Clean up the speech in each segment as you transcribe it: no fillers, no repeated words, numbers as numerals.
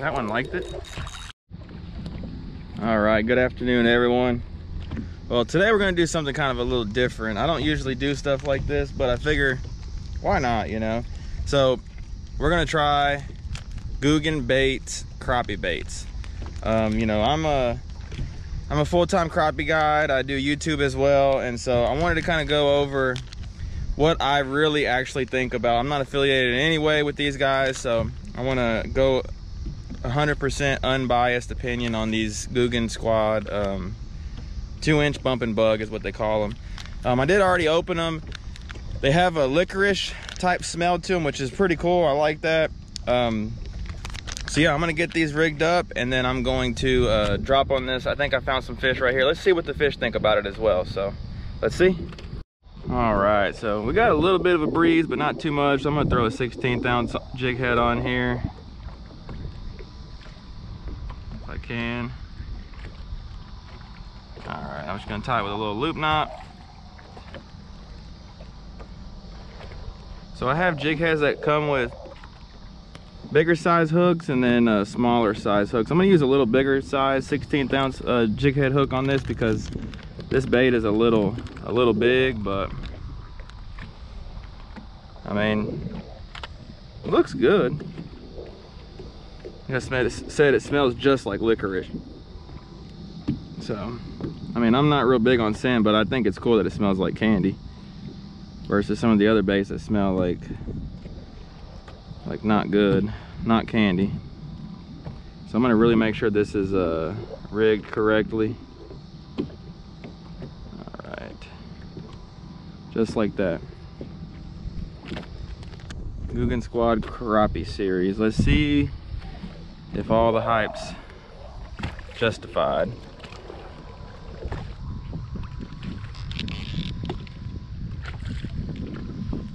That one liked it. All right, good afternoon, everyone. Well, today we're gonna do something kind of a little different. I don't usually do stuff like this, but I figure, why not, you know? So we're gonna try Guggen baits, crappie baits. You know, I'm a full-time crappie guide. I do YouTube as well, and so I wanted to kind of go over what I really actually think about. I'm not affiliated in any way with these guys, so I want to go 100% unbiased opinion on these Guggen Squad 2-inch bump and bug is what they call them. I did already open them. They have a licorice type smell to them, which is pretty cool. I like that. So yeah, I'm gonna get these rigged up and then I'm going to drop on this. I think I found some fish right here. Let's see what the fish think about it as well. So let's see. All right, so we got a little bit of a breeze, but not too much. So I'm gonna throw a 16th ounce jig head on here. If I can. All right, I'm just gonna tie it with a little loop knot. So I have jig heads that come with bigger size hooks and then smaller size hooks. I'm gonna use a little bigger size 16th ounce jig head hook on this because this bait is a little big, but I mean, it looks good. Like I said, it smells just like licorice. So, I mean, I'm not real big on scent, but I think it's cool that it smells like candy versus some of the other baits that smell like not good, not candy. So I'm gonna really make sure this is rigged correctly. All right, just like that. Guggen Squad Crappie series. Let's see if all the hype's justified.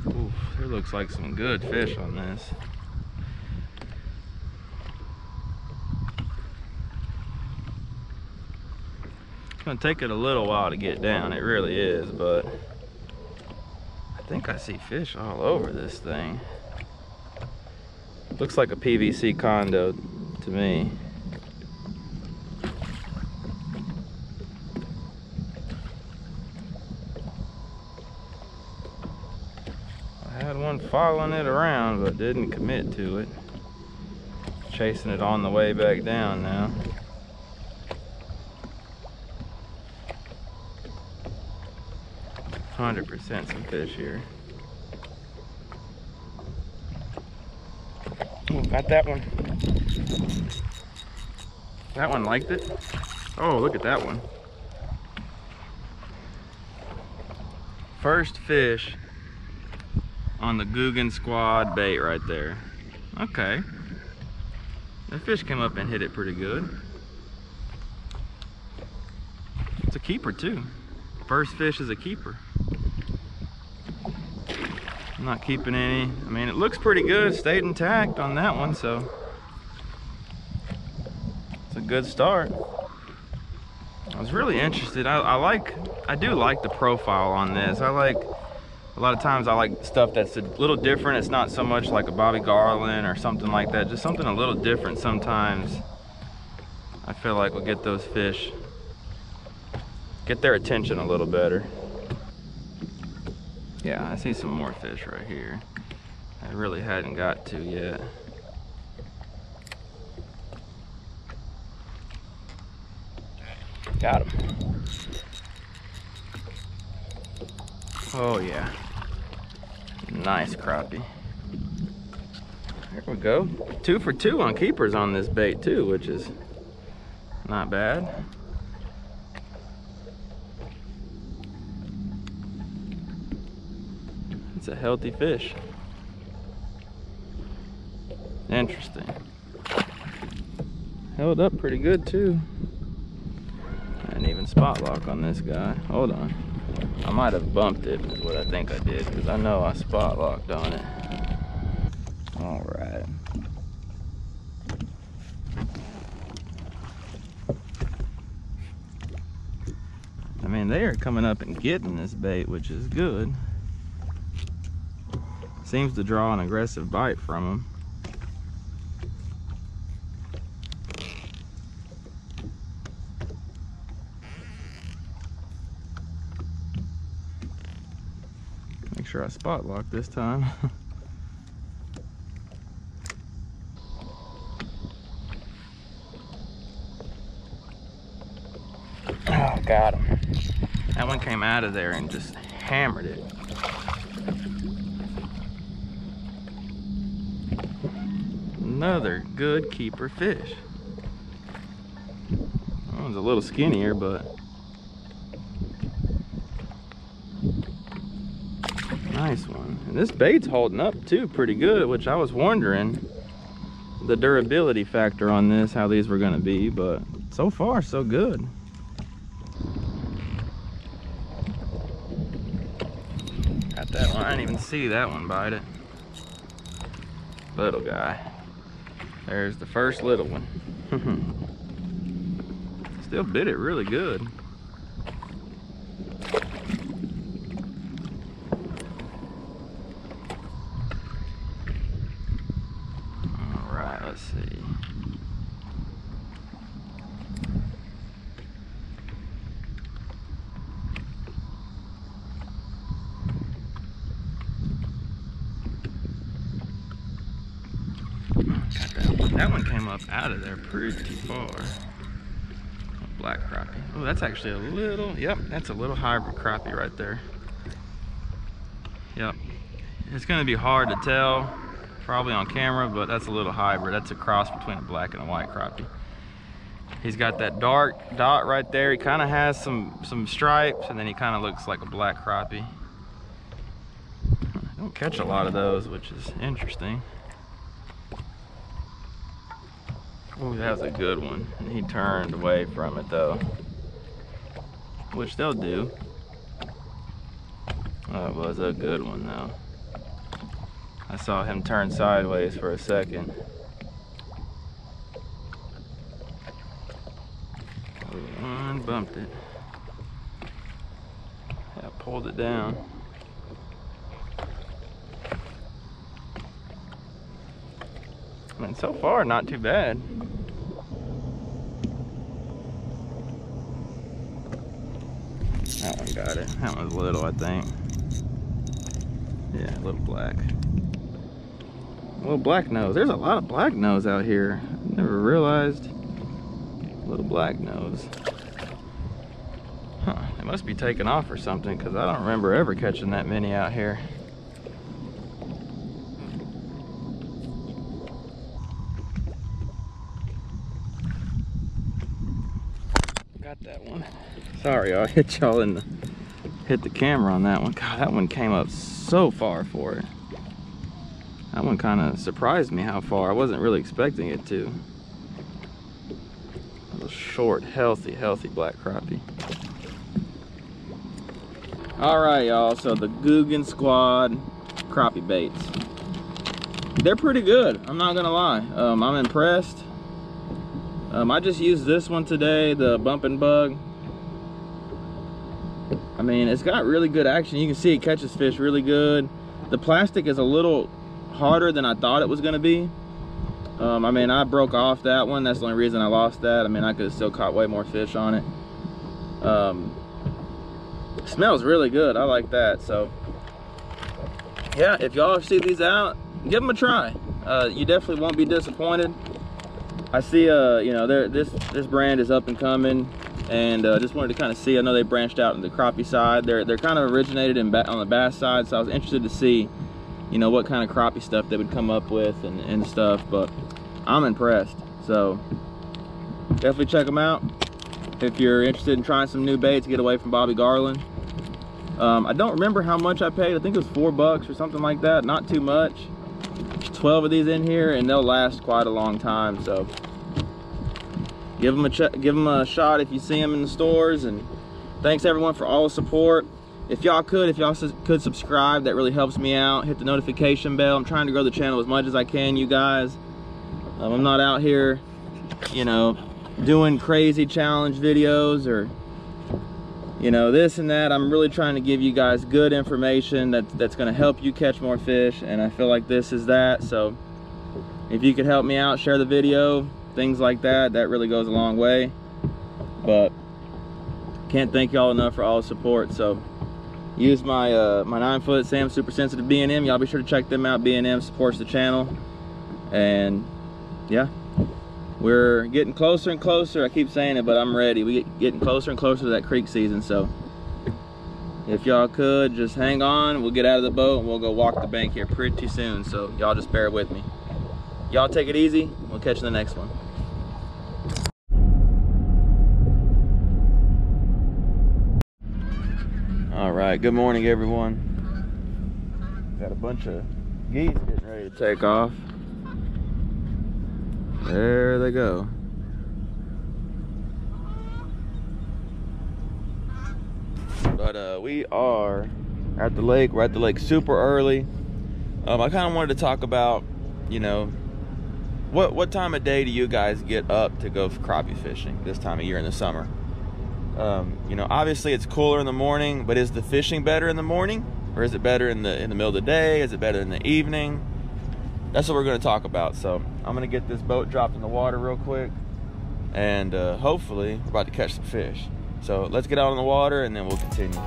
Oof, there looks like some good fish on this. It's gonna take it a little while to get down, it really is, but I think I see fish all over this thing. Looks like a PVC condo to me. I had one following it around but didn't commit to it. Chasing it on the way back down now. %, some fish here. Oh, got that one. That one liked it. Oh, look at that one. First fish on the Guggen Squad bait right there. Okay. That fish came up and hit it pretty good. It's a keeper too. First fish is a keeper. I'm not keeping any. I mean, it looks pretty good. Stayed intact on that one, so it's a good start. I was really interested. I do like the profile on this. A lot of times I like stuff that's a little different. It's not so much like a Bobby Garland or something like that. Just something a little different sometimes. I feel like we'll get those fish, get their attention a little better. Yeah, I see some more fish right here. I really hadn't got to yet. Got him. Oh yeah. Nice crappie. There we go. 2 for 2 on keepers on this bait too, which is not bad. It's a healthy fish. Interesting. Held up pretty good too. I didn't even spot lock on this guy. Hold on. I might have bumped it is what I think I did, because I know I spot locked on it. All right. I mean, they are coming up and getting this bait, which is good. Seems to draw an aggressive bite from them. sure I spot locked this time. Oh, got him. That one came out of there and just hammered it. Another good keeper fish. That one's a little skinnier, but nice one. And this bait's holding up too pretty good, which I was wondering the durability factor on this, how these were gonna be, but so far so good. Got that one. I didn't even see that one bite it. Little guy. There's the first little one. Still bit it really good. All right, let's see. That one came up out of there pretty far. Black crappie. Oh, that's actually a little, yep, that's a little hybrid crappie right there. Yep. It's gonna be hard to tell, probably on camera, but that's a little hybrid. That's a cross between a black and a white crappie. He's got that dark dot right there. He kind of has some stripes, and then he kind of looks like a black crappie. I don't catch a lot of those, which is interesting. Oh, that was a good one. And he turned away from it though, which they'll do. That was a good one though. I saw him turn sideways for a second. One bumped it. Yeah, pulled it down. And so far, not too bad. That one got it. That one's little, I think. Yeah, a little black. A little black nose. There's a lot of black nose out here. Never realized. Little black nose. Huh, they must be taking off or something, because I don't remember ever catching that many out here. Got that one. Sorry, I hit y'all in the, hit the camera on that one. God, that one came up so far for it. That one kind of surprised me how far. I wasn't really expecting it to. A little short, healthy black crappie. All right, y'all. So the Guggen Squad crappie baits. They're pretty good. I'm not gonna lie. I'm impressed. I just used this one today, the Bump and Bug. I mean, it's got really good action. You can see it catches fish really good. The plastic is a little harder than I thought it was gonna be. I mean, I broke off that one. That's the only reason I lost that. I mean, I could have still caught way more fish on it. Smells really good. I like that. So yeah, if y'all see these out, give them a try. You definitely won't be disappointed. I see, you know, this brand is up and coming, and just wanted to kind of see. I know they branched out in the crappie side. They're kind of originated on the bass side, so I was interested to see, you know, what kind of crappie stuff they would come up with and stuff. But I'm impressed. So definitely check them out if you're interested in trying some new baits. Get away from Bobby Garland. I don't remember how much I paid. I think it was $4 or something like that. Not too much. 12 of these in here, and they'll last quite a long time. So give them a shot if you see them in the stores. And thanks everyone for all the support. If y'all could subscribe, that really helps me out. Hit the notification bell. I'm trying to grow the channel as much as I can, you guys. I'm not out here, you know, doing crazy challenge videos or, you know, this and that. I'm really trying to give you guys good information that's going to help you catch more fish, and I feel like this is that. So if you could help me out, share the video, things like that, that really goes a long way. But can't thank y'all enough for all the support. So use my my 9-foot Sam Super Sensitive B&M. Y'all be sure to check them out. B&M supports the channel, and yeah, we're getting closer and closer. I keep saying it, but I'm ready. We getting closer and closer to that creek season. So if y'all could just hang on, we'll get out of the boat and we'll go walk the bank here pretty soon. So y'all just bear with me. Y'all take it easy. We'll catch you in the next one. All right, good morning, everyone. Got a bunch of geese getting ready to take off. There they go. But we are at the lake. We're at the lake super early. I kind of wanted to talk about, you know, what time of day do you guys get up to go crappie fishing this time of year in the summer? You know, obviously it's cooler in the morning, but is the fishing better in the morning, or is it better in the middle of the day? Is it better in the evening? That's what we're going to talk about. So I'm going to get this boat dropped in the water real quick, and hopefully we're about to catch some fish. So let's get out on the water and then we'll continue.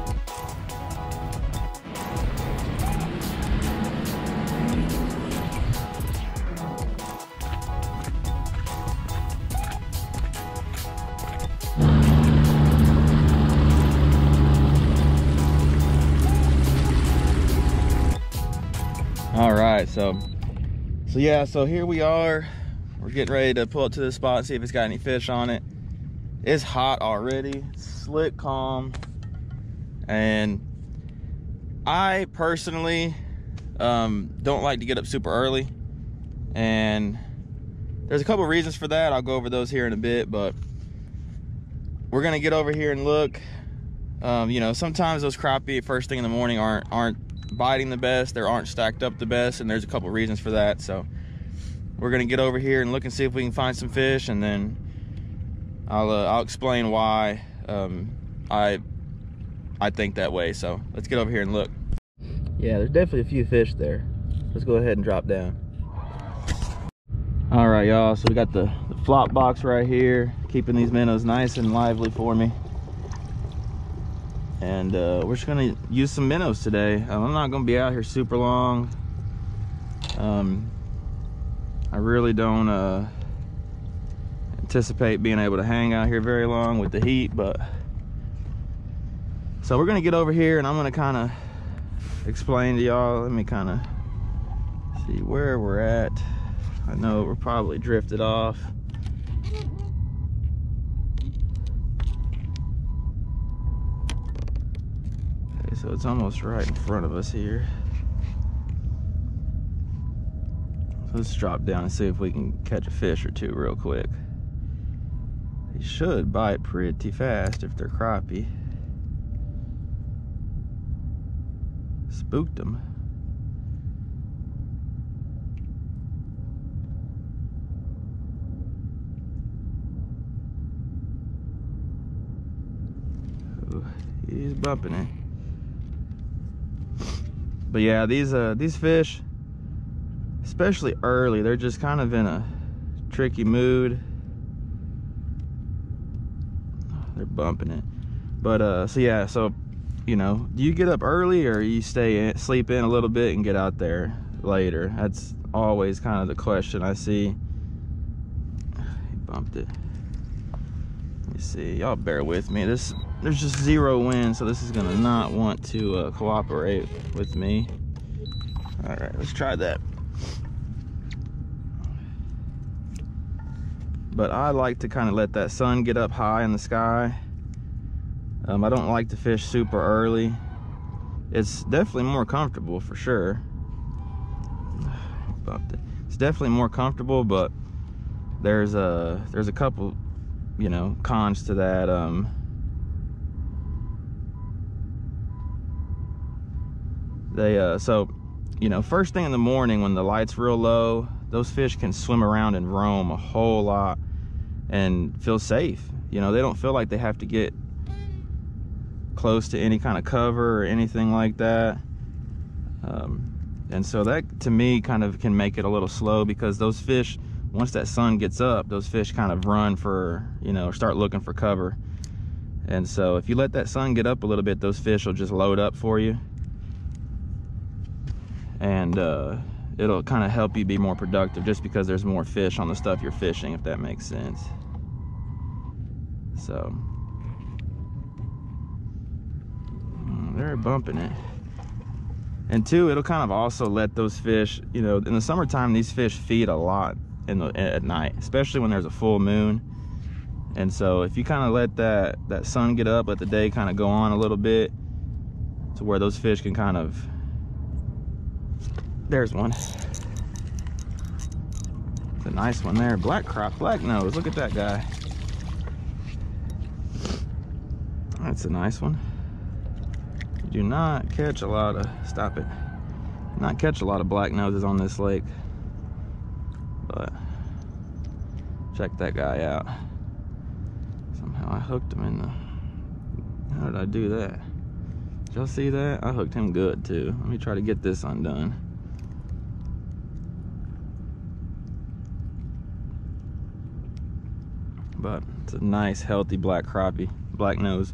All right, so yeah, so here we are. We're getting ready to pull up to this spot and see if it's got any fish on it. It's hot already, slick, calm, and I personally don't like to get up super early, and there's a couple reasons for that. I'll go over those here in a bit, but we're gonna get over here and look. You know, sometimes those crappie first thing in the morning aren't biting the best, they aren't stacked up the best, and there's a couple reasons for that. So we're gonna get over here and look and see if we can find some fish, and then I'll explain why I think that way. So let's get over here and look. Yeah, there's definitely a few fish there. Let's go ahead and drop down. All right, y'all, so we got the flop box right here, keeping these minnows nice and lively for me. And we're just gonna use some minnows today. I'm not gonna be out here super long. I really don't anticipate being able to hang out here very long with the heat, but so we're gonna get over here and I'm gonna kind of explain to y'all. Let me kind of see where we're at. I know we're probably drifted off. So it's almost right in front of us here. So let's drop down and see if we can catch a fish or two real quick. They should bite pretty fast if they're crappie. Spooked them. Oh, he's bumping it. But yeah, these fish, especially early, they're just kind of in a tricky mood. They're bumping it. But so yeah, so you know, do you get up early or you sleep in a little bit and get out there later? That's always kind of the question I see. He bumped it. Let me see, y'all bear with me. There's just zero wind, so this is gonna not want to cooperate with me. All right, let's try that. But I like to kind of let that sun get up high in the sky. I don't like to fish super early. It's definitely more comfortable for sure. Bumped it. It's definitely more comfortable, but there's a couple, you know, cons to that. So you know, first thing in the morning when the light's real low, those fish can swim around and roam a whole lot and feel safe. You know, they don't feel like they have to get close to any kind of cover or anything like that. And so that to me kind of can make it a little slow, because those fish, once that sun gets up, those fish kind of run for, you know, start looking for cover. And so if you let that sun get up a little bit, those fish will just load up for you. And it'll kind of help you be more productive just because there's more fish on the stuff you're fishing, if that makes sense. So they're bumping it. And two, it'll kind of also let those fish, you know, in the summertime, these fish feed a lot at night, especially when there's a full moon. And so if you kind of let that sun get up, let the day kind of go on a little bit to where those fish can kind of, there's one. It's a nice one there. Black nose, look at that guy. That's a nice one. You do not catch a lot of, stop it, not catch a lot of black noses on this lake, but check that guy out. Somehow I hooked him in the, how did I do that? Did y'all see that? I hooked him good too. Let me try to get this undone. But it's a nice healthy black crappie, black nose.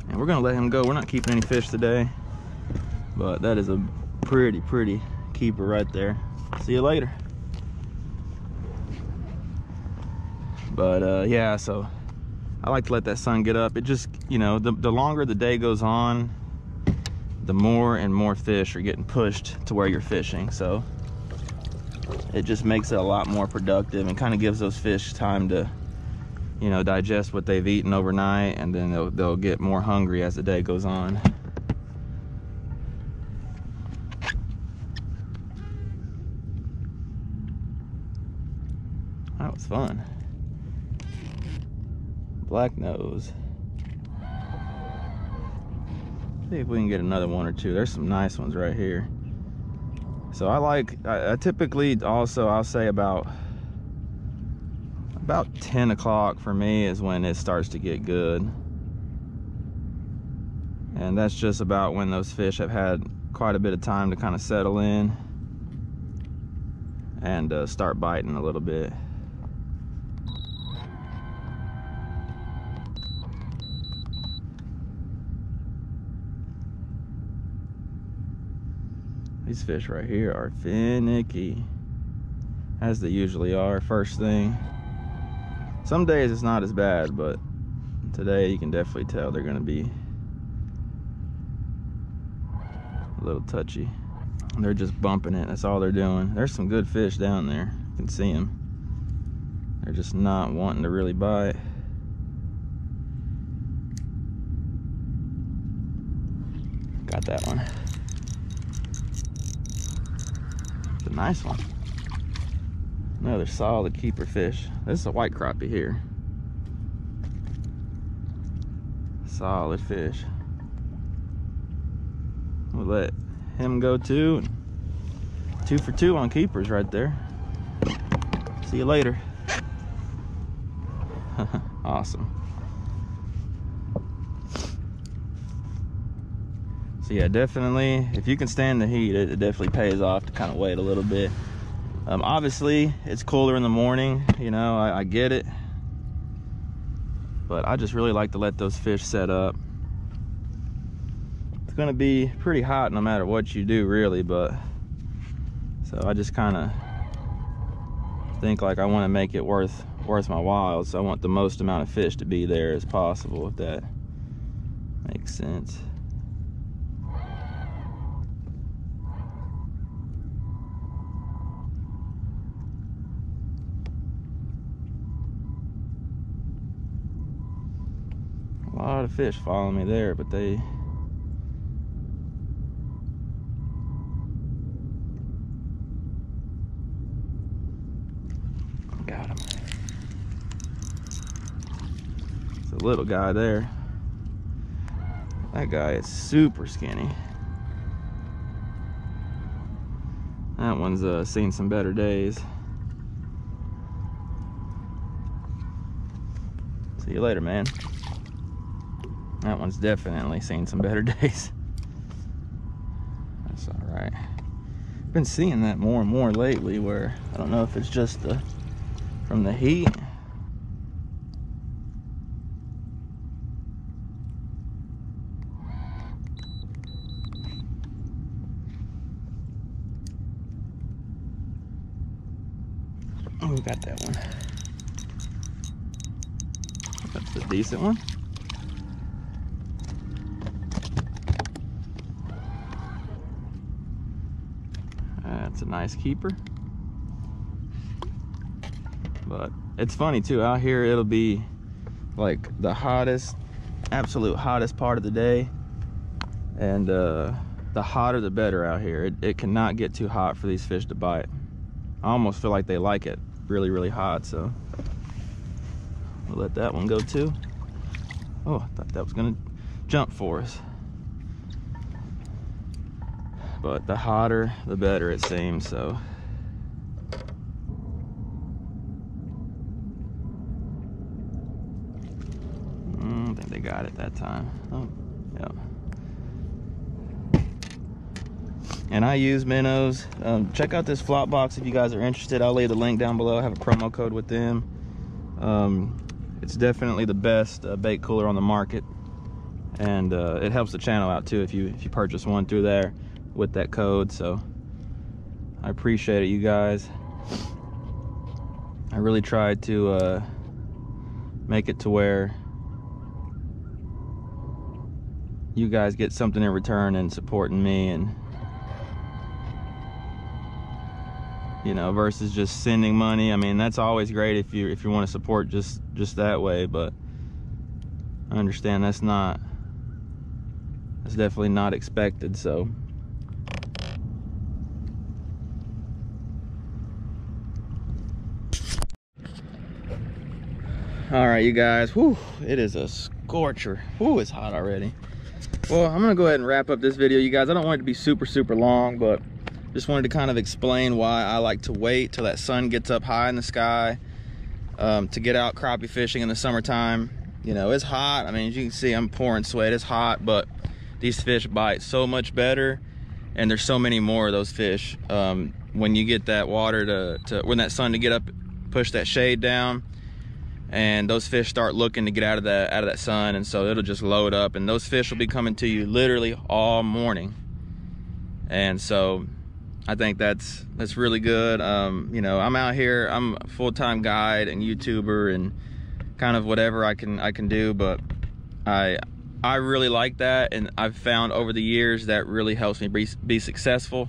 And we're gonna let him go. We're not keeping any fish today, but that is a pretty keeper right there. See you later. But yeah, so I like to let that sun get up. It just, you know, the longer the day goes on, the more and more fish are getting pushed to where you're fishing. So it just makes it a lot more productive and kind of gives those fish time to, you know, digest what they've eaten overnight, and then they'll get more hungry as the day goes on. That was fun. Black nose. See if we can get another one or two. There's some nice ones right here. So I typically also, I'll say about 10 o'clock for me is when it starts to get good. And that's just about when those fish have had quite a bit of time to kind of settle in and start biting a little bit. These fish right here are finicky, as they usually are first thing. Some days it's not as bad, but today you can definitely tell they're gonna be a little touchy. They're just bumping it, that's all they're doing. There's some good fish down there, you can see them. They're just not wanting to really bite. Got that one. It's a nice one. Another solid keeper fish. This is a white crappie here. Solid fish. We'll let him go too. 2 for 2 on keepers right there. See you later. Awesome. So yeah, definitely, if you can stand the heat, it definitely pays off to kind of wait a little bit. Obviously, it's cooler in the morning, you know, I get it. But I just really like to let those fish set up. It's gonna be pretty hot no matter what you do, really, but so I just kind of think like I want to make it worth my while. So I want the most amount of fish to be there as possible, if that makes sense. A lot of fish following me there, but they got him. It's a little guy there. That guy is super skinny. That one's seen some better days. See you later, man. That one's definitely seen some better days. That's all right. Been seeing that more and more lately, where I don't know if it's just from the heat, Oh, we got that one. That's a decent one. That's a nice keeper. But it's funny too, out here it'll be like the hottest, absolute hottest part of the day, and the hotter the better out here. It cannot get too hot for these fish to bite. I almost feel like they like it really hot, so we'll let that one go too. Oh, I thought that was gonna jump for us. But the hotter the better, it seems. So I think they got it that time. Oh, yeah. And I use minnows. Check out this flop box if you guys are interested. I'll leave the link down below. I have a promo code with them. It's definitely the best bait cooler on the market, and it helps the channel out too if you purchase one through there with that code. So I appreciate it, you guys. I really tried to make it to where you guys get something in return and supporting me, and you know, versus just sending money. I mean, that's always great if you want to support just that way, but I understand that's definitely not expected. So all right, you guys, whew, it is a scorcher. Whew, it's hot already. Well, I'm gonna go ahead and wrap up this video, you guys. I don't want it to be super long, but just wanted to kind of explain why I like to wait till that sun gets up high in the sky to get out crappie fishing in the summertime. You know, it's hot. I mean, as you can see, I'm pouring sweat. It's hot, but these fish bite so much better, and there's so many more of those fish when you get that water when that sun to get up, push that shade down, and those fish start looking to get out of that sun, and so it'll just load up, and those fish will be coming to you literally all morning. And so I think that's really good. You know, I'm out here, I'm a full-time guide and YouTuber and kind of whatever I can do, but I really like that, and I've found over the years that really helps me be successful.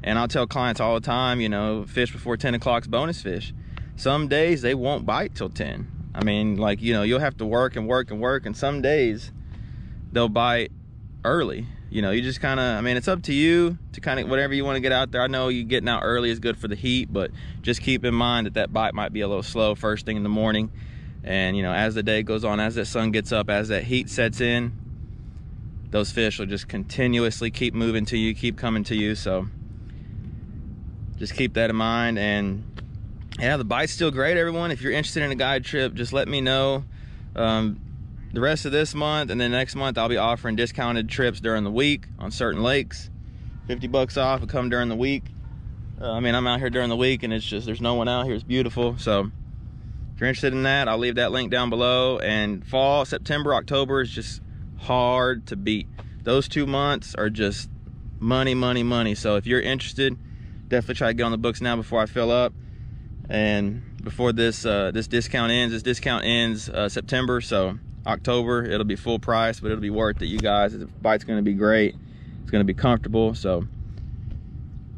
And I'll tell clients all the time, you know, fish before 10 o'clock's bonus fish. Some days they won't bite till 10. I mean, like, you know, you'll have to work, and some days they'll bite early. You know, you just kind of, I mean, it's up to you to kind of whatever you want to get out there. I know you getting out early is good for the heat, but just keep in mind that bite might be a little slow first thing in the morning. And, you know, as the day goes on, as that sun gets up, as that heat sets in, those fish will just continuously keep moving to you, keep coming to you. So just keep that in mind. And yeah, the bite's still great, everyone. If you're interested in a guide trip, just let me know. The rest of this month and then next month, I'll be offering discounted trips during the week on certain lakes. 50 bucks off to come during the week. I mean, I'm out here during the week, and it's just, there's no one out here. It's beautiful. So if you're interested in that, I'll leave that link down below. And fall, September, October is just hard to beat. Those 2 months are just money. So if you're interested, definitely try to get on the books now before I fill up. And before this discount ends. This discount ends September, so October it'll be full price, but it'll be worth it, you guys. The bite's going to be great. It's going to be comfortable. So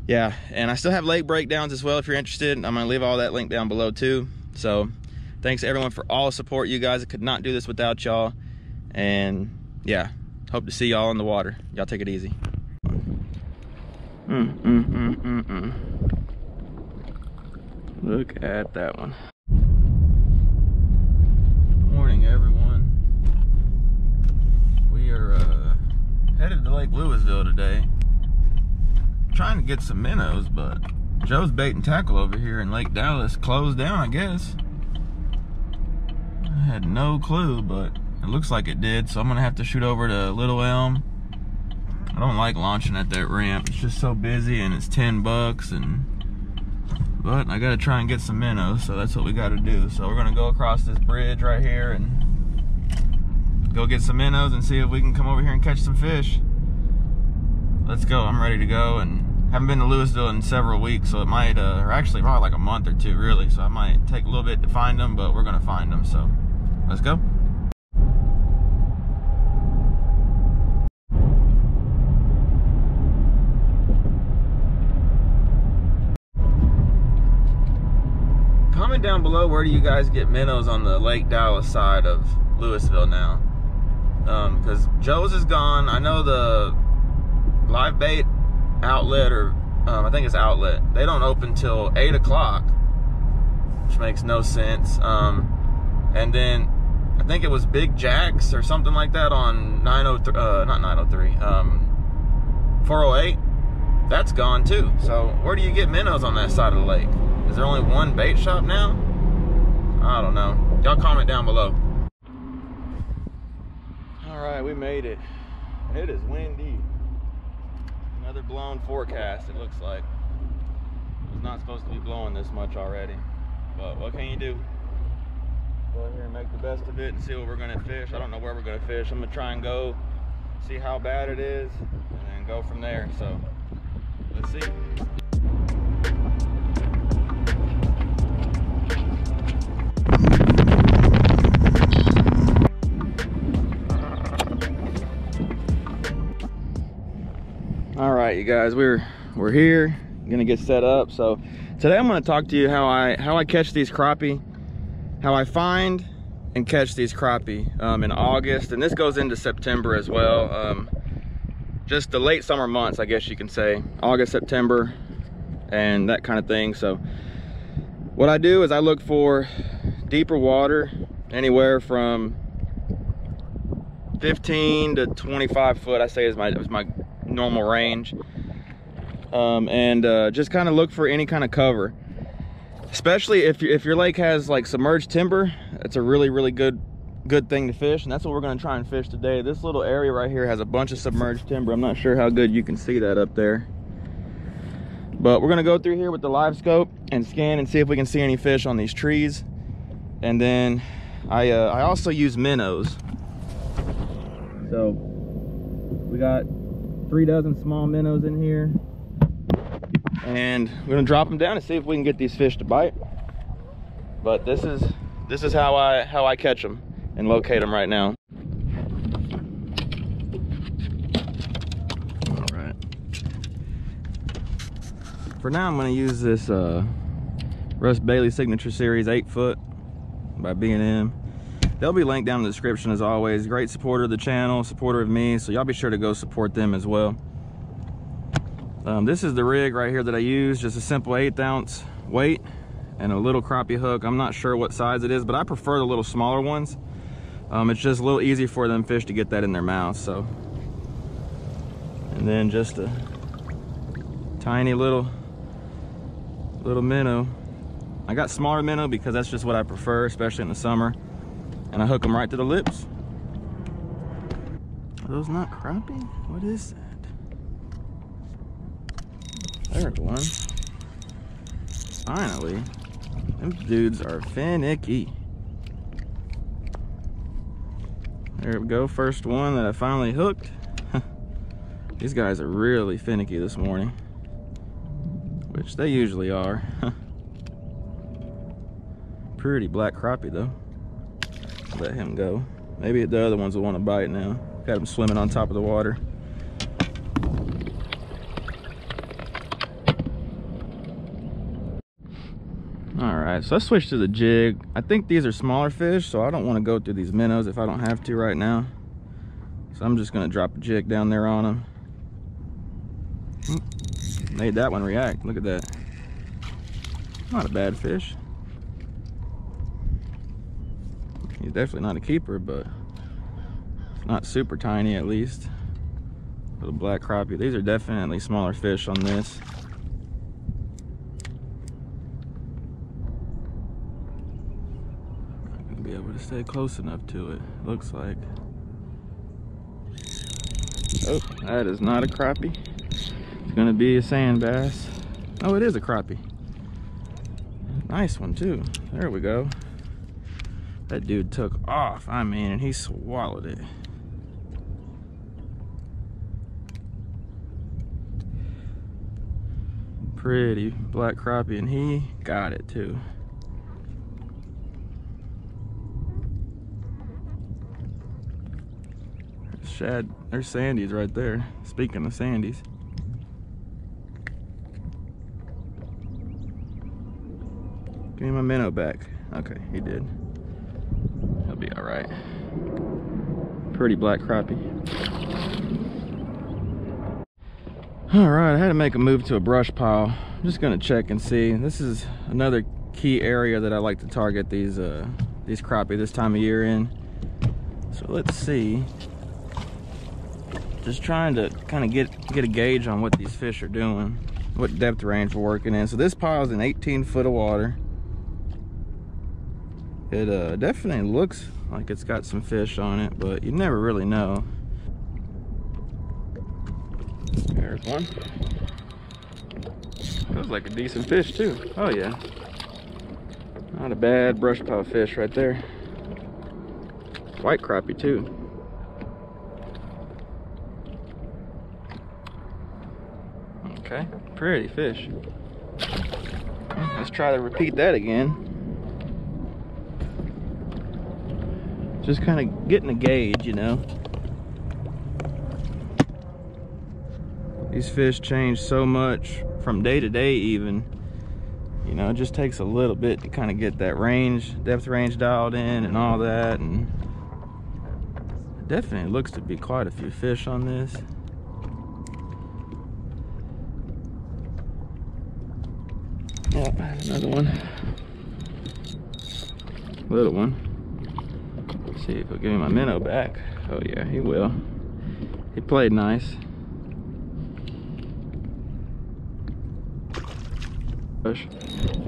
yeah, and I still have lake breakdowns as well if you're interested. I'm going to leave all that link down below too. So thanks everyone for all the support, you guys. I could not do this without y'all. And yeah, hope to see y'all in the water. Y'all take it easy. Look at that one. Morning, everyone. We are headed to Lake Lewisville today. Trying to get some minnows, but Joe's Bait and Tackle over here in Lake Dallas closed down, I guess. I had no clue, but it looks like it did, so I'm gonna have to shoot over to Little Elm. I don't like launching at that ramp. It's just so busy, and it's 10 bucks, but I gotta try and get some minnows, so that's what we gotta do. So we're gonna go across this bridge right here and go get some minnows and see if we can come over here and catch some fish. Let's go, I'm ready to go and Haven't been to Lewisville in several weeks, so it might, or actually probably like a month or two, really. So I might take a little bit to find them, but we're gonna find them. So let's go. Comment down below, where do you guys get minnows on the Lake Dallas side of Lewisville now? Because Joe's is gone. I know the live bait outlet, or I think it's outlet, they don't open till 8 o'clock, which makes no sense. And then I think it was Big Jack's or something like that on 903, not 903, 408. That's gone too. So where do you get minnows on that side of the lake? Is there only one bait shop now? I don't know. Y'all comment down below. All right, we made it. And it is windy. Another blown forecast, it looks like. It's not supposed to be blowing this much already. But what can you do? Go out here and make the best of it and see what we're gonna fish. I don't know where we're gonna fish. I'm gonna try and go see how bad it is and then go from there. So let's see. All right, you guys, we're here, gonna get set up. So today I'm gonna talk to you how I catch these crappie, how I find and catch these crappie in August, and this goes into September as well. Just the late summer months, I guess you can say, August, September, and that kind of thing. So what I do is I look for deeper water, anywhere from 15 to 25 foot, I say is my normal range, and just kind of look for any kind of cover, especially if your lake has like submerged timber. It's a really good thing to fish, and that's what we're going to try and fish today. This little area right here has a bunch of submerged timber. I'm not sure how good you can see that up there, but we're going to go through here with the live scope and scan and see if we can see any fish on these trees. And then I also use minnows. So we got 3 dozen small minnows in here, and we're gonna drop them down and see if we can get these fish to bite. But this is how I catch them and locate them right now. All right. For now, I'm gonna use this Russ Bailey Signature Series 8 foot by B&M. They'll be linked down in the description as always. Great supporter of the channel, supporter of me, so y'all be sure to go support them as well. This is the rig right here that I use, just a simple 1/8 ounce weight and a little crappie hook. I'm not sure what size it is, but I prefer the little smaller ones. It's just a little easy for them fish to get that in their mouth. So, and then just a tiny little minnow. I got smaller minnow because that's just what I prefer, especially in the summer. And I hook them right to the lips. Are those not crappie? What is that? There's one. Finally. Them dudes are finicky. There we go, first one that I finally hooked. These guys are really finicky this morning, which they usually are. Pretty black crappie though. Let him go. Maybe the other ones will want to bite now. Got him swimming on top of the water. All right, so let's switch to the jig. I think these are smaller fish, so I don't want to go through these minnows if I don't have to right now. So I'm just gonna drop a jig down there on them. Made that one react, look at that. Not a bad fish. He's definitely not a keeper, but it's not super tiny at least. Little black crappie. These are definitely smaller fish on this. Not gonna be able to stay close enough to it, looks like. Oh, that is not a crappie. It's gonna be a sand bass. Oh, it is a crappie. Nice one too. There we go. That dude took off, I mean, and he swallowed it. Pretty black crappie, and he got it too. Shad, there's sandies right there. Speaking of sandies. Give me my minnow back. Okay, he did. He'll be all right. Pretty black crappie. All right, I had to make a move to a brush pile. I'm just gonna check and see. This is another key area that I like to target these crappie this time of year in. So let's see. Just trying to kind of get a gauge on what these fish are doing, what depth range we're working in. So this pile is in 18 foot of water. It definitely looks like it's got some fish on it, but you never really know. There's one. Feels like a decent fish too. Oh yeah. Not a bad brush pile fish right there. White crappie too. Okay, pretty fish. Let's try to repeat that again. Just kind of getting a gauge, you know. These fish change so much from day to day even. You know, it just takes a little bit to kind of get that range, depth range dialed in and all that. And it definitely looks to be quite a few fish on this. Oh, another one. Little one. Let's see if he'll give me my minnow back. Oh yeah, he will. He played nice.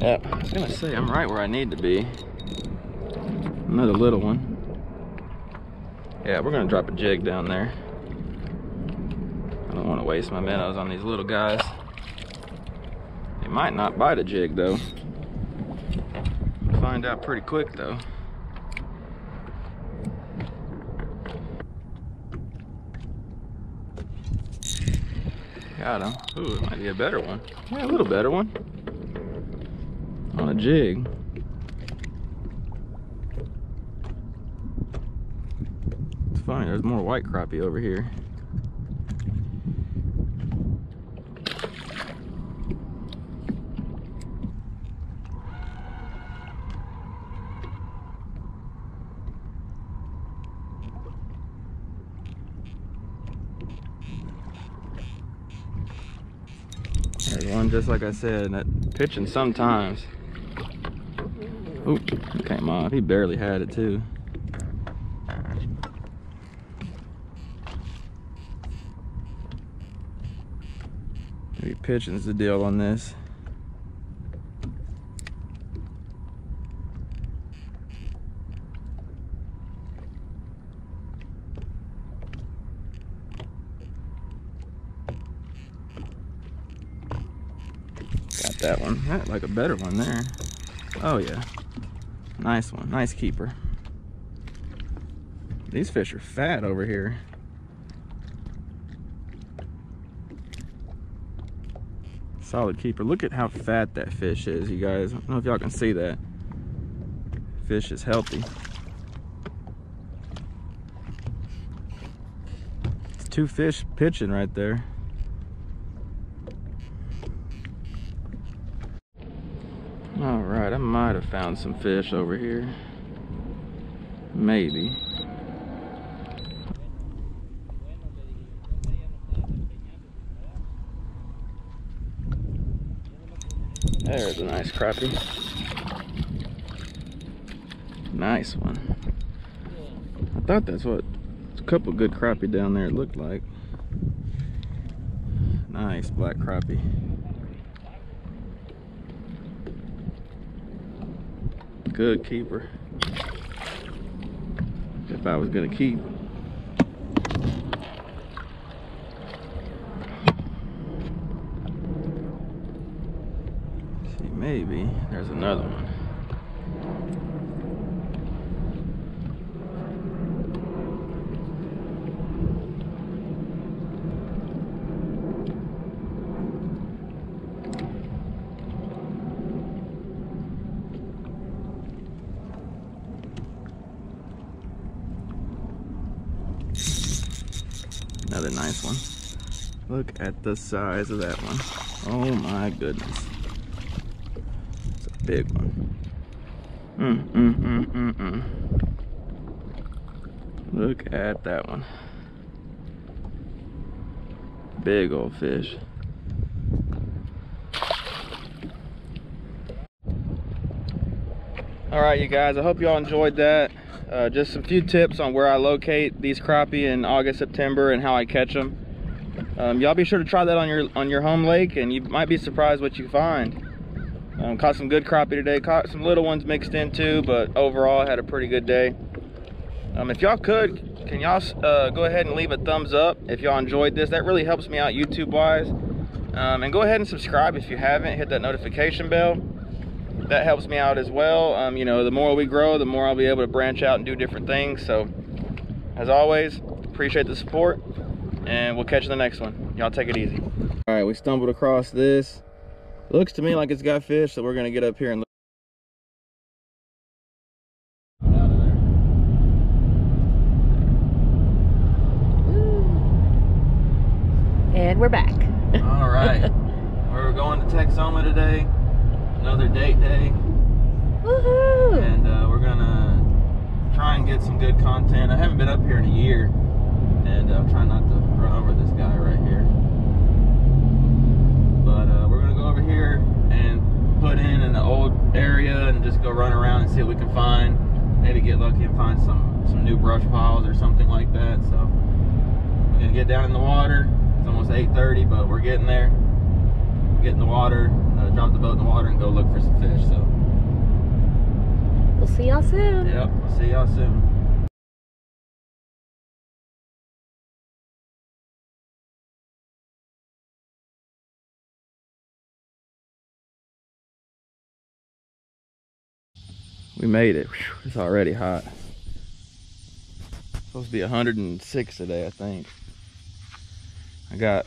Yep, I was gonna say I'm right where I need to be. Another little one. Yeah, we're gonna drop a jig down there. I don't want to waste my minnows on these little guys. They might not bite a jig though. We'll find out pretty quick though. Got him. Ooh, it might be a better one. Yeah, a little better one. On a jig. It's funny, there's more white crappie over here. There's one just like I said, that pitching sometimes. Oop, he came off. He barely had it too. Maybe pitching's the deal on this. Got that one. That like a better one there. Oh yeah. Nice one. Nice keeper. These fish are fat over here. Solid keeper. Look at how fat that fish is, you guys. I don't know if y'all can see that. Fish is healthy. It's two fish pitching right there. All right, I might have found some fish over here. Maybe. There's a nice crappie. Nice one. I thought that's what a couple good crappie down there it looked like. Nice black crappie. Good keeper. If I was gonna keep. See, maybe there's another one. another nice one. Look at the size of that one. Oh my goodness. It's a big one. Look at that one. Big old fish. All right, you guys, I hope y'all enjoyed that. Just a few tips on where I locate these crappie in August, September, and how I catch them. Y'all be sure to try that on your home lake, and you might be surprised what you find. Caught some good crappie today, caught some little ones mixed in too, but overall I had a pretty good day. If y'all could, can y'all go ahead and leave a thumbs up if y'all enjoyed this? That really helps me out YouTube wise. And go ahead and subscribe if you haven't. Hit that notification bell. That helps me out as well. You know, the more we grow, the more I'll be able to branch out and do different things. So as always, appreciate the support, and we'll catch you in the next one. Y'all take it easy. All right, we stumbled across this. It looks to me like it's got fish, so we're gonna get up here and look. And we're back. All right, we're going to Texoma today. Another date day. Woohoo! And we're gonna try and get some good content. I haven't been up here in a year, and I'm trying not to run over this guy right here. But we're gonna go over here and put in the old area and just go run around and see what we can find. Maybe get lucky and find some new brush piles or something like that. So we're gonna get down in the water. It's almost 8:30, but we're getting there. Get in the water, drop the boat in the water, and go look for some fish. So we'll see y'all soon. Yep, we'll see y'all soon. We made it. Whew, it's already hot. It's supposed to be 106 today, I think. I got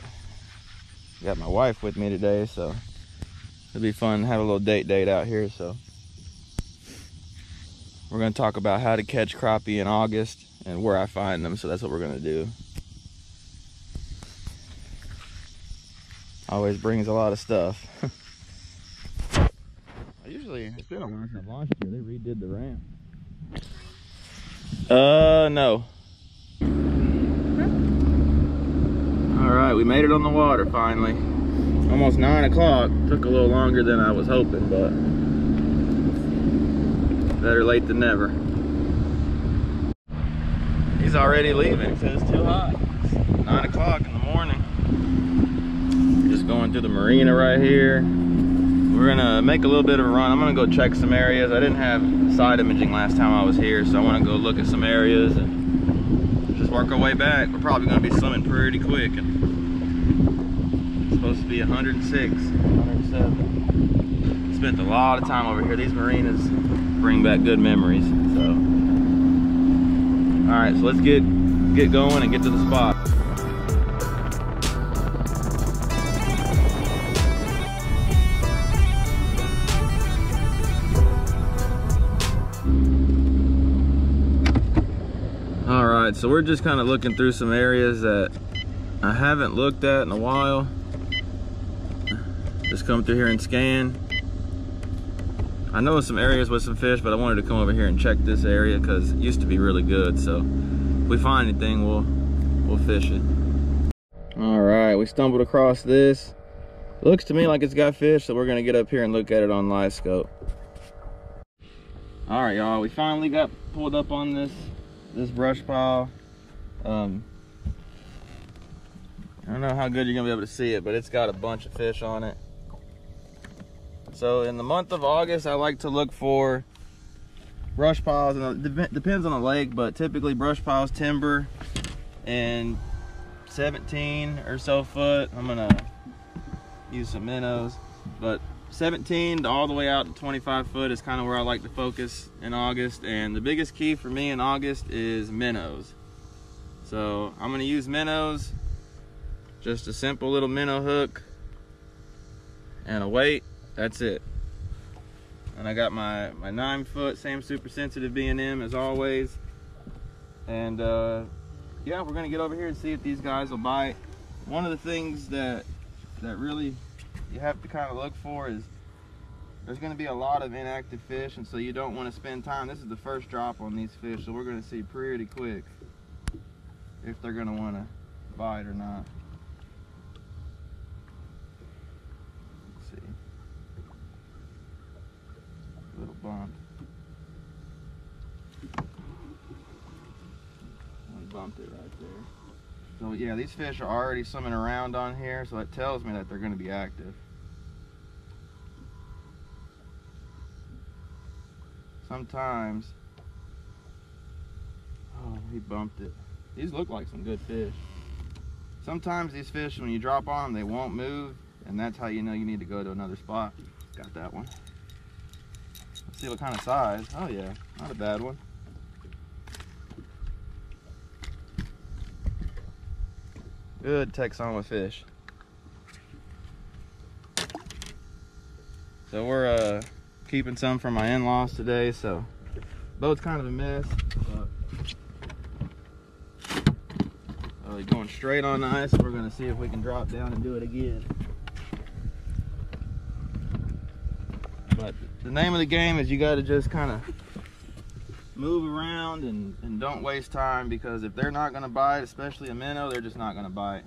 my wife with me today, so it'll be fun to have a little date out here. So we're going to talk about how to catch crappie in August and where I find them. So that's what we're going to do. Always brings a lot of stuff. It's been a long time. Last year they redid the ramp. No. All right, we made it on the water finally. Almost 9 o'clock. Took a little longer than I was hoping, but better late than never. He's already leaving. He says it's too hot. It's 9 o'clock in the morning. Just going through the marina right here. We're gonna make a little bit of a run. I'm gonna go check some areas. I didn't have side imaging last time I was here, so I want to go look at some areas and just work our way back. We're probably gonna be swimming pretty quick. And it's supposed to be 106, 107. Spent a lot of time over here. These marinas bring back good memories. So, all right, so let's get going and get to the spot. Alright, so we're just kind of looking through some areas that I haven't looked at in a while. Just come through here and scan. I know some areas with some fish, but I wanted to come over here and check this area because it used to be really good. So if we find anything, we'll fish it. Alright, we stumbled across this. Looks to me like it's got fish, so we're gonna get up here and look at it on live scope. Alright, y'all, we finally got pulled up on this brush pile. I don't know how good you're gonna be able to see it, but it's got a bunch of fish on it. So in the month of August, I like to look for brush piles, and it depends on the lake, but typically brush piles, timber, and 17 or so foot. I'm gonna use some minnows, but 17 to all the way out to 25 foot is kind of where I like to focus in August. And the biggest key for me in August is minnows. So I'm going to use minnows, just a simple little minnow hook and a weight. That's it. And I got my 9 foot, same super sensitive B&M as always. And yeah, we're gonna get over here and see if these guys will bite. One of the things that really you have to kind of look for is there's going to be a lot of inactive fish, and so you don't want to spend time. This is the first drop on these fish, so we're going to see pretty quick if they're going to want to bite or not. Let's see. Little bump. I bumped it right there. So yeah, these fish are already swimming around on here, so that tells me that they're going to be active. Sometimes, oh, he bumped it. These look like some good fish. Sometimes these fish, when you drop on them, they won't move, and that's how you know you need to go to another spot. Got that one. Let's see what kind of size. Oh yeah, not a bad one. Good Texoma fish. So we're keeping some for my in-laws today, so boat's kind of a mess, but he's going straight on the ice. We're gonna see if we can drop down and do it again. But the name of the game is you got to just kind of move around and don't waste time, because if they're not gonna bite, especially a minnow, they're just not gonna bite.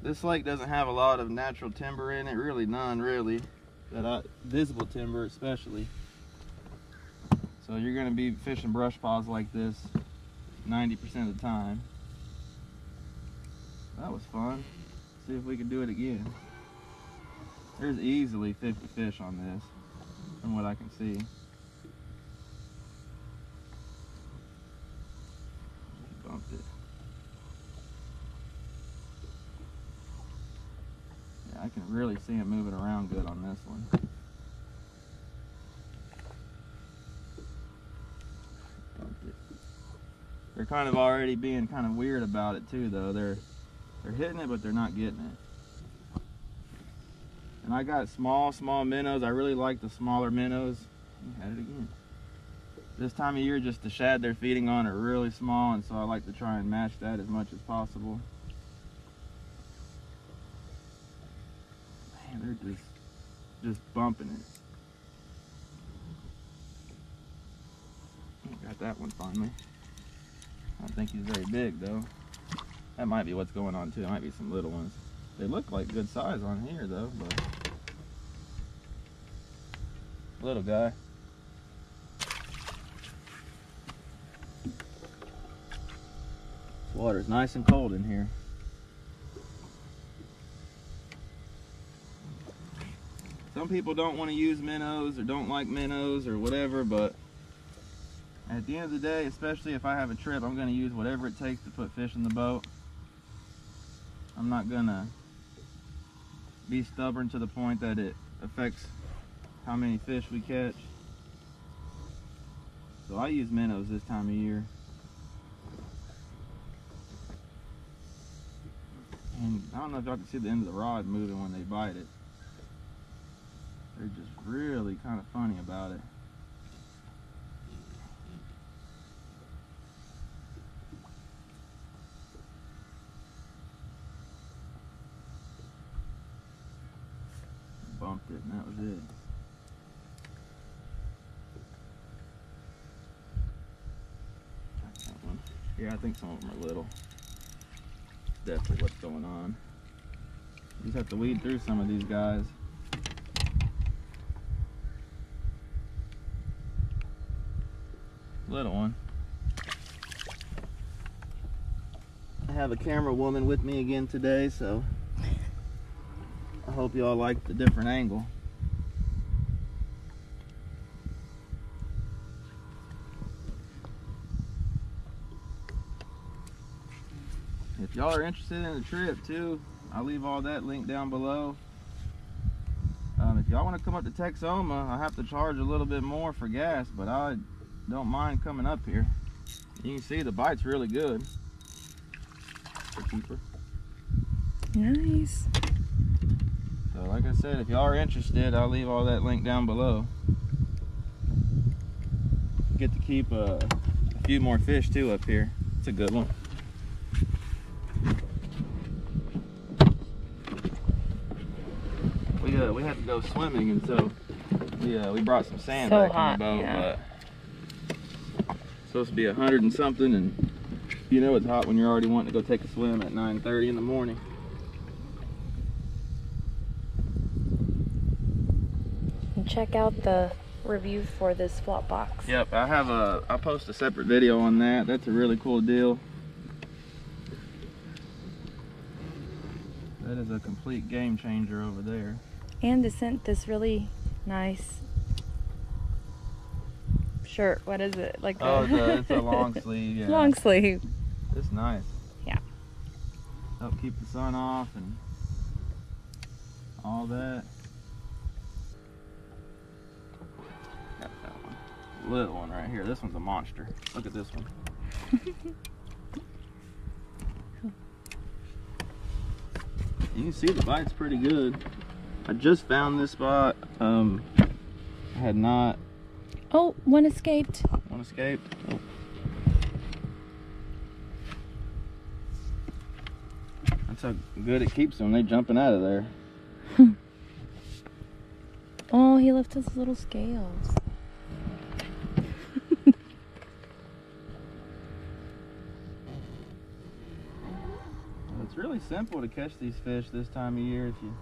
This lake doesn't have a lot of natural timber in it, really none really. Visible timber especially. So you're going to be fishing brush piles like this 90% of the time. That was fun. Let's see if we can do it again. There's easily 50 fish on this from what I can see. Bumped it. I can really see it moving around good on this one. They're kind of already being kind of weird about it too, though. They're hitting it, but they're not getting it. And I got small minnows. I really like the smaller minnows. Had it again. This time of year, just the shad they're feeding on are really small, and so I like to try and match that as much as possible. They're just bumping it. Got that one finally. I don't think he's very big though. That might be what's going on too. There might be some little ones. They look like good size on here though, but little guy. Water's nice and cold in here. Some people don't want to use minnows or don't like minnows or whatever, but at the end of the day, especially if I have a trip, I'm going to use whatever it takes to put fish in the boat. I'm not going to be stubborn to the point that it affects how many fish we catch. So I use minnows this time of year. And I don't know if y'all can see the end of the rod moving when they bite it. They're just really kind of funny about it. Bumped it and that was it. That one. Yeah, I think some of them are little. Definitely what's going on. You just have to weed through some of these guys. Little one. I have a camera woman with me again today, so I hope y'all like the different angle. If y'all are interested in the trip too, I'll leave all that linked down below. If y'all want to come up to Texoma, I have to charge a little bit more for gas, but I don't mind coming up here. You can see the bite's really good. Keeper. Nice. So like I said, if y'all are interested, I'll leave all that linked down below. Get to keep a few more fish too up here. That's a good one. We had to go swimming, and so we brought some sand back in the boat, but it's supposed to be 100 and something, and you know it's hot when you're already wanting to go take a swim at 9:30 in the morning. And check out the review for this flop box. Yep, I'll post a separate video on that. That's a really cool deal. That is a complete game changer over there. And they sent this really nice shirt. What is it? Like it's a long sleeve. Yeah. Long sleeve. It's nice. Yeah. Help keep the sun off and all that. Got that one. Little one right here. This one's a monster. Look at this one. You can see the bite's pretty good. I just found this spot. I had not. Oh, one escaped. One escaped. That's how good it keeps them. They jumping out of there. Oh, he left his little scales. It's really simple to catch these fish this time of year if you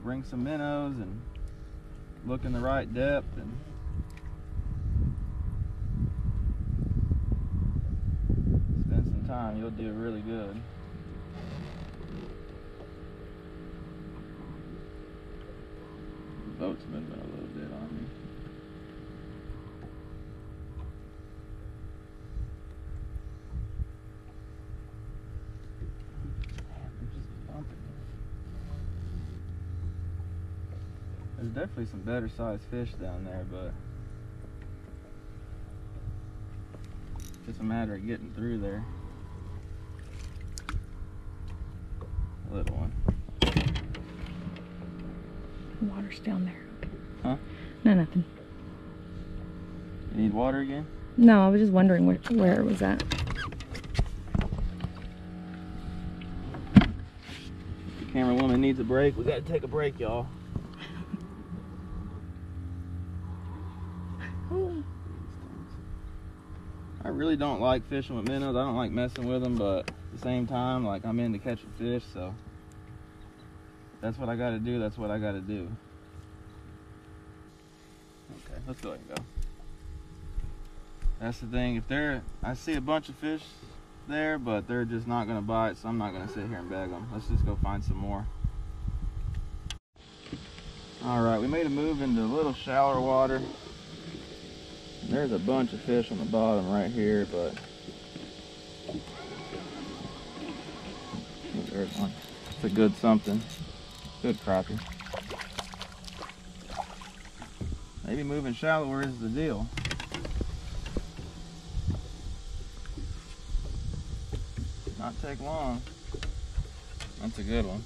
bring some minnows and look in the right depth and spend some time. You'll do really good. The boat's moving a little bit on me. There's definitely some better sized fish down there, but it's just a matter of getting through there. A little one. Water's down there. Okay. Huh? No, nothing. You need water again? No, I was just wondering where it was at. The camera woman needs a break. We gotta take a break, y'all. I really don't like fishing with minnows. I don't like messing with them, but at the same time, like, I'm into catching fish, so if that's what I gotta do, that's what I gotta do. Okay, let's go ahead and go. That's the thing. I see a bunch of fish there, but they're just not gonna bite, so I'm not gonna sit here and bag them. Let's just go find some more. All right, we made a move into a little shallower water. There's a bunch of fish on the bottom right here, but there's one. It's a good something. Good crappie. Maybe moving shallower is the deal. Not take long. That's a good one.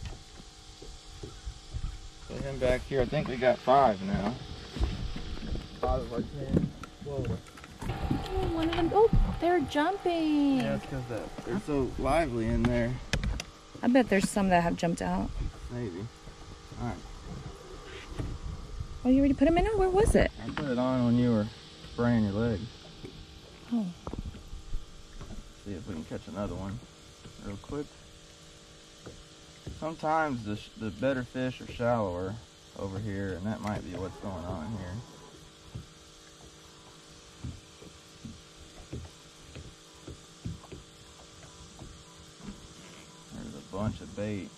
Put him back here. I think we got 5 now. 5 of our 10. Whoa. Oh, one of them. Oh, they're jumping. Yeah, it's because they're so lively in there. I bet there's some that have jumped out. Maybe. All right. Oh, you already put them in? Where was it? I put it on when you were spraying your leg. Oh. See if we can catch another one real quick. Sometimes the better fish are shallower over here, and that might be what's going on here. There's a bunch of bait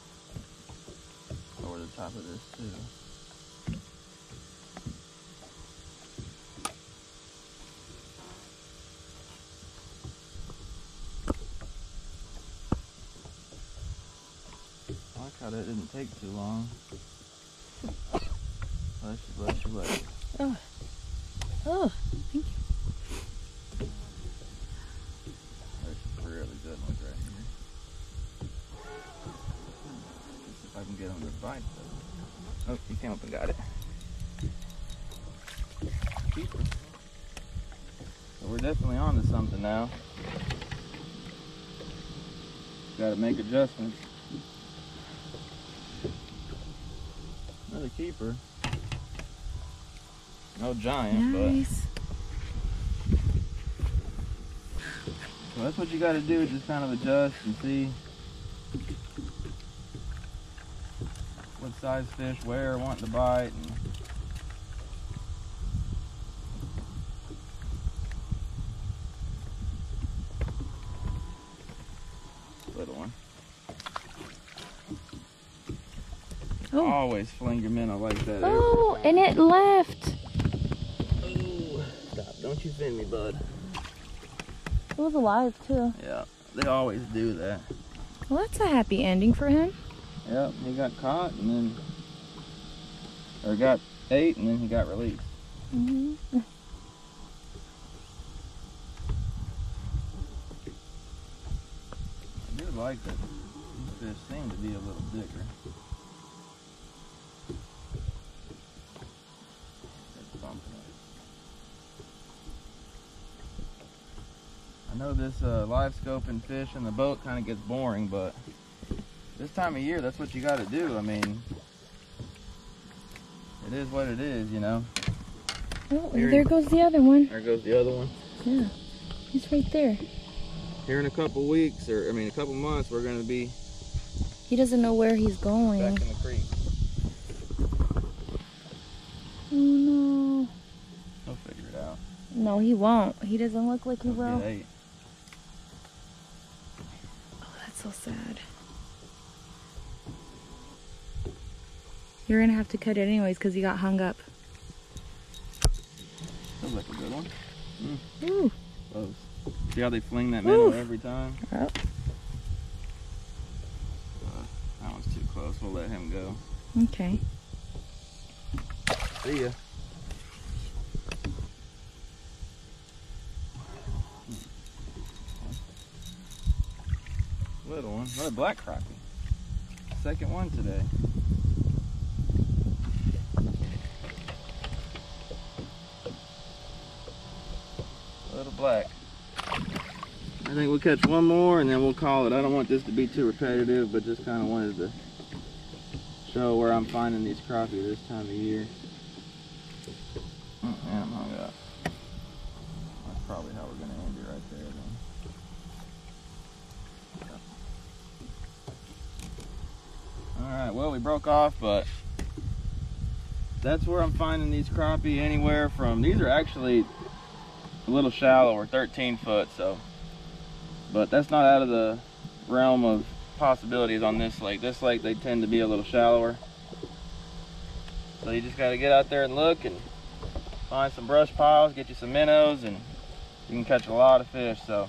over the top of this too. I like how that didn't take too long. Bless you, bless you, bless you. Oh. Oh, thank you. There's some really good ones right here. Let's see if I can get them to bite though. Oh, he came up and got it. Keeper. A we're definitely on to something now. Gotta make adjustments. Another keeper. No giant, nice. But so that's what you gotta do, just kind of adjust and see what size fish, where, wanting to bite. And little one. Oh. Always fling your minnow like that. Oh, and it left. Oh, stop. Don't you fin me, bud. It was alive too. Yeah, they always do that. Well, that's a happy ending for him. Yep, he got caught and then, or got ate and then he got released. Mm-hmm. I do like that these fish seem to be a little bigger. I know this live scoping fish in the boat kind of gets boring, but this time of year, that's what you got to do. I mean, it is what it is, you know. Oh, there goes the other one. There goes the other one. Yeah, he's right there. Here in a couple weeks, or I mean a couple months, we're going to be... He doesn't know where he's going. Back in the creek. Oh no. He'll figure it out. No, he won't. He doesn't look like he will. Get ate. Oh, that's so sad. You're gonna have to cut it anyways because he got hung up. Looks like a good one. Ooh. Close. See how they fling that minnow every time? Oh. That one's too close. We'll let him go. Okay. See ya. Little one. Another black crappie. Second one today. Little black. I think we'll catch one more and then we'll call it. I don't want this to be too repetitive, but just kind of wanted to show where I'm finding these crappie this time of year. Oh, man, I'm hung up. That's probably how we're going to end it right there then. Alright, well, we broke off, but that's where I'm finding these crappie, anywhere from, these are actually a little shallower, 13 foot, so, but that's not out of the realm of possibilities on this lake. This lake, they tend to be a little shallower. So you just got to get out there and look and find some brush piles, get you some minnows, and you can catch a lot of fish. So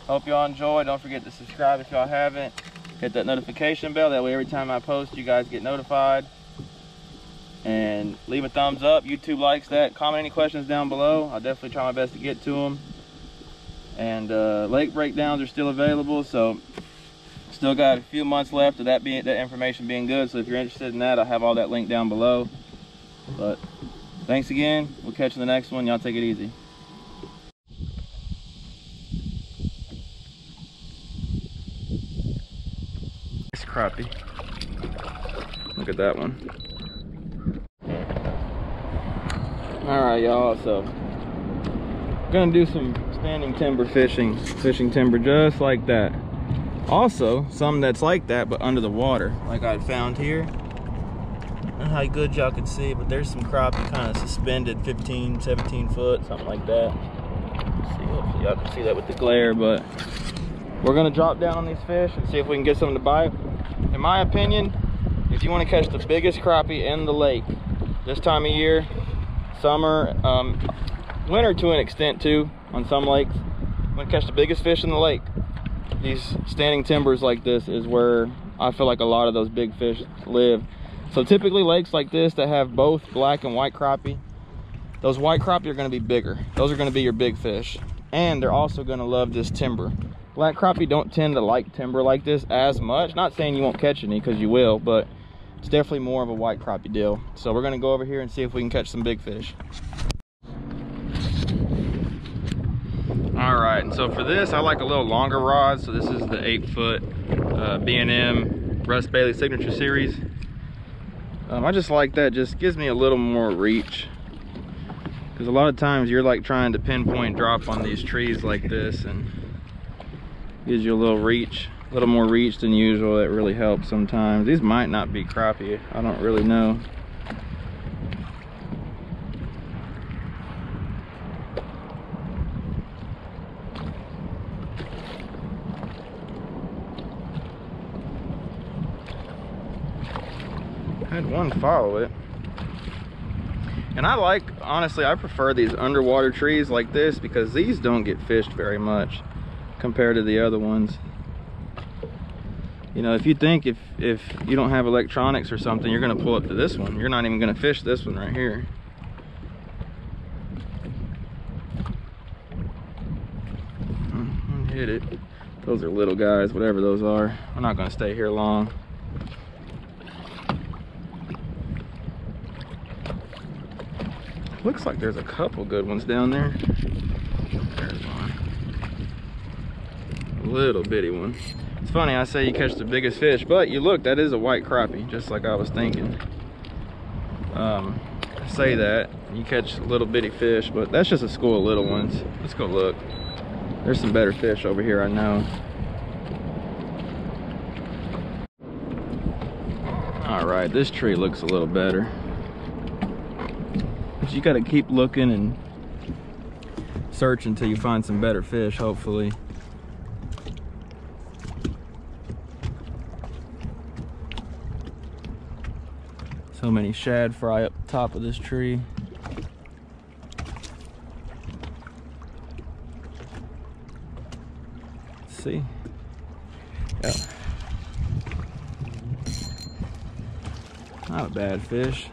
hope y'all enjoy. Don't forget to subscribe if y'all haven't. Hit that notification bell, that way every time I post you guys get notified. And leave a thumbs up. YouTube likes that. Comment any questions down below. I'll definitely try my best to get to them. And lake breakdowns are still available, so still got a few months left of that information being good. So if you're interested in that, I'll have all that linked down below. But thanks again. We'll catch you in the next one. Y'all take it easy. Nice crappie. Look at that one. Alright, y'all, so gonna do some standing timber fishing timber just like that. Also some that's like that but under the water, like I found here. I don't know how good y'all can see, but there's some crappie kind of suspended 15-17 foot, something like that. Let's see, hopefully y'all can see that with the glare. But we're gonna drop down on these fish and see if we can get something to bite. In my opinion, if you want to catch the biggest crappie in the lake this time of year, summer, winter to an extent too, on some lakes, I'm gonna catch the biggest fish in the lake. These standing timbers like this is where I feel like a lot of those big fish live. So typically lakes like this that have both black and white crappie, those white crappie are gonna be bigger. Those are gonna be your big fish. And they're also gonna love this timber. Black crappie don't tend to like timber like this as much. Not saying you won't catch any, because you will, but it's definitely more of a white crappie deal. So we're gonna go over here and see if we can catch some big fish. All right, and so for this, I like a little longer rod. So this is the 8-foot B&M Russ Bailey Signature Series. I just like that, just gives me a little more reach. Because a lot of times you're like trying to pinpoint drop on these trees like this, and gives you a little reach, a little more reach than usual. That really helps sometimes. These might not be crappie, I don't really know. I had one follow it. And I like, honestly, I prefer these underwater trees like this because these don't get fished very much compared to the other ones. You know, if you think if you don't have electronics or something, you're gonna pull up to this one. You're not even gonna fish this one right here. Hit it. Those are little guys, whatever those are. I'm not gonna stay here long. Looks like there's a couple good ones down there. There's one. A little bitty one. It's funny, I say you catch the biggest fish, but you look, that is a white crappie, just like I was thinking. I say that, you catch little bitty fish, but that's just a school of little ones. Let's go look. There's some better fish over here, I know. All right, this tree looks a little better. But you gotta keep looking and search until you find some better fish, hopefully. So many shad fry up top of this tree. Let's see. Yeah. Not a bad fish.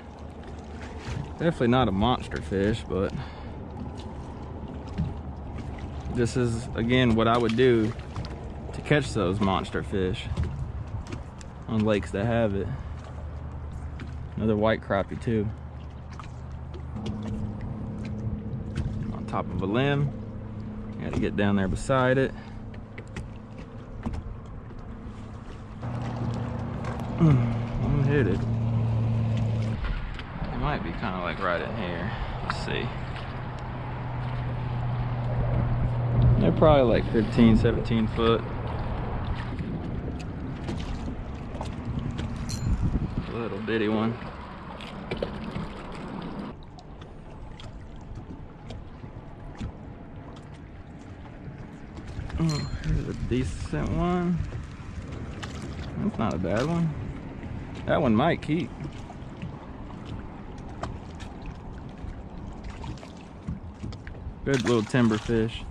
Definitely not a monster fish, but this is, again, what I would do to catch those monster fish on lakes that have it. Another white crappie too. On top of a limb. Got to get down there beside it. One hit it. It might be kind of like right in here. Let's see. They're probably like 15, 17 foot. Little bitty one. Oh, here's a decent one. That's not a bad one. That one might keep. Good little timber fish.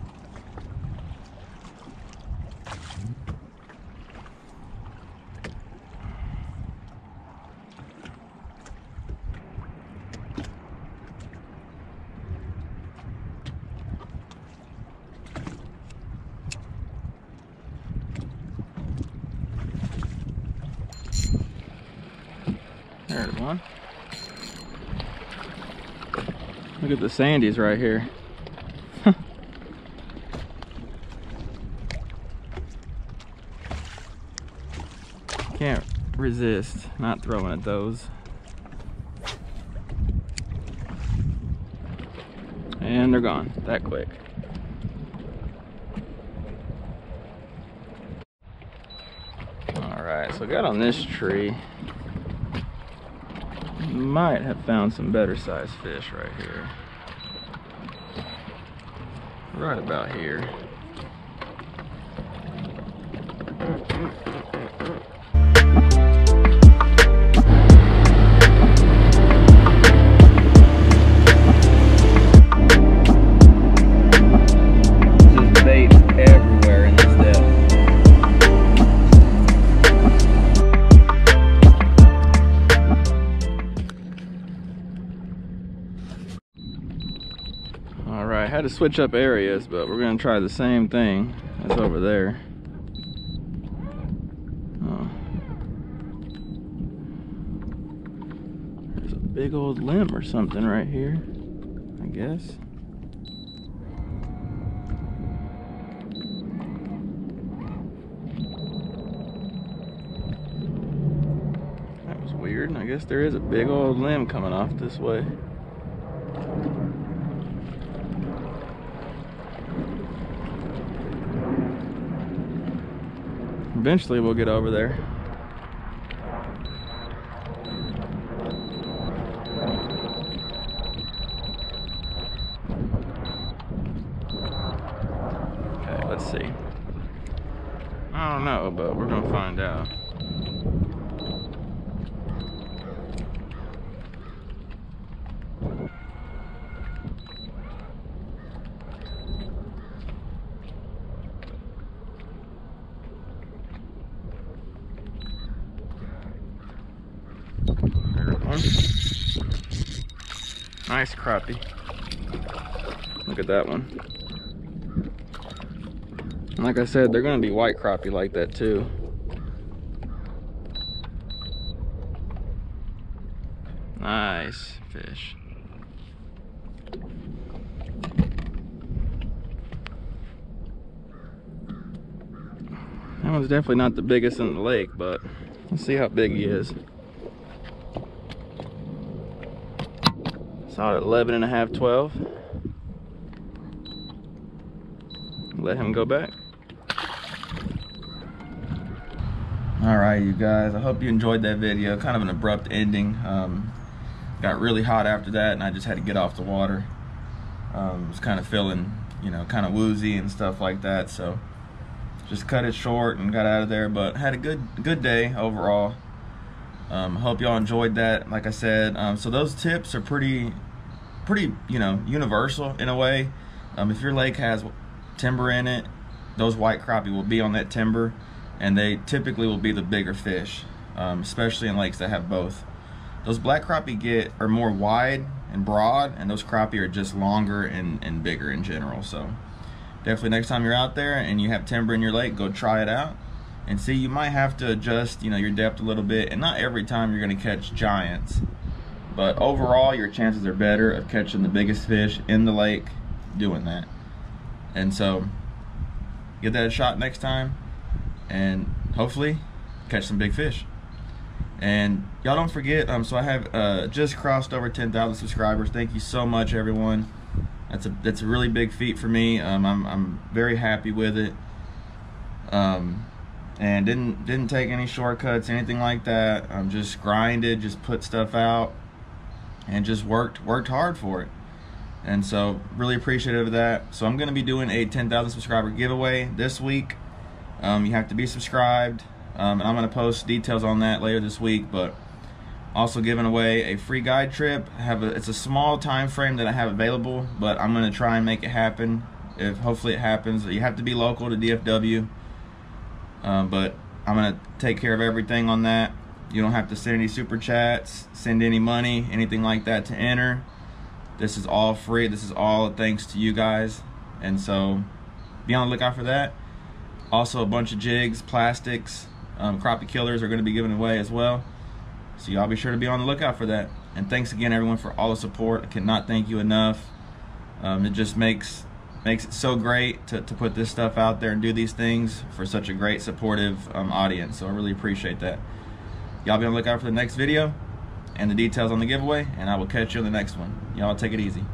There's one. Look at the sandies right here. Can't resist not throwing at those. And they're gone that quick. All right, so I got on this tree. Might have found some better sized fish right here. Right about here. This is bait everywhere in this depth. Alright, had to switch up areas, but we're going to try the same thing as over there. Oh. There's a big old limb or something right here, I guess. guess there is a big old limb coming off this way. Eventually we'll get over there. Okay, let's see. I don't know, but we're gonna find out. Nice crappie. Look at that one. And like I said, they're gonna be white crappie like that too. Nice fish. That one's definitely not the biggest in the lake, but let's see how big he is. Saw it at 11 and a half, 12. Let him go back. All right, you guys, I hope you enjoyed that video. Kind of an abrupt ending. Got really hot after that and I just had to get off the water. Was kind of feeling, you know, kind of woozy and stuff like that, so just cut it short and got out of there, but had a good day overall. Hope y'all enjoyed that. Like I said, so those tips are pretty, you know, universal in a way. If your lake has timber in it, those white crappie will be on that timber, and they typically will be the bigger fish, especially in lakes that have both. Those black crappie are more wide and broad, and those crappie are just longer and bigger in general. So definitely next time you're out there and you have timber in your lake, go try it out and see. You might have to adjust, you know, your depth a little bit, and not every time you're going to catch giants, but overall your chances are better of catching the biggest fish in the lake doing that. And so get that a shot next time and hopefully catch some big fish. And y'all don't forget, so I have just crossed over 10,000 subscribers. Thank you so much, everyone. That's a really big feat for me. I'm very happy with it. And didn't take any shortcuts, anything like that. Just grinded, just put stuff out, and just worked hard for it. And so really appreciative of that. So I'm gonna be doing a 10,000 subscriber giveaway this week. You have to be subscribed, and I'm gonna post details on that later this week, but also giving away a free guide trip. It's a small time frame that I have available, but I'm gonna try and make it happen. Hopefully it happens. You have to be local to DFW, but I'm gonna take care of everything on that. You don't have to send any super chats, send any money, anything like that to enter. This is all free. This is all thanks to you guys, and so be on the lookout for that. Also a bunch of jigs, plastics, crappie killers are going to be given away as well, so y'all be sure to be on the lookout for that. And thanks again, everyone, for all the support. I cannot thank you enough. It just makes it so great to put this stuff out there and do these things for such a great supportive audience, so I really appreciate that. Y'all be on the lookout for the next video and the details on the giveaway, and I will catch you on the next one. Y'all take it easy.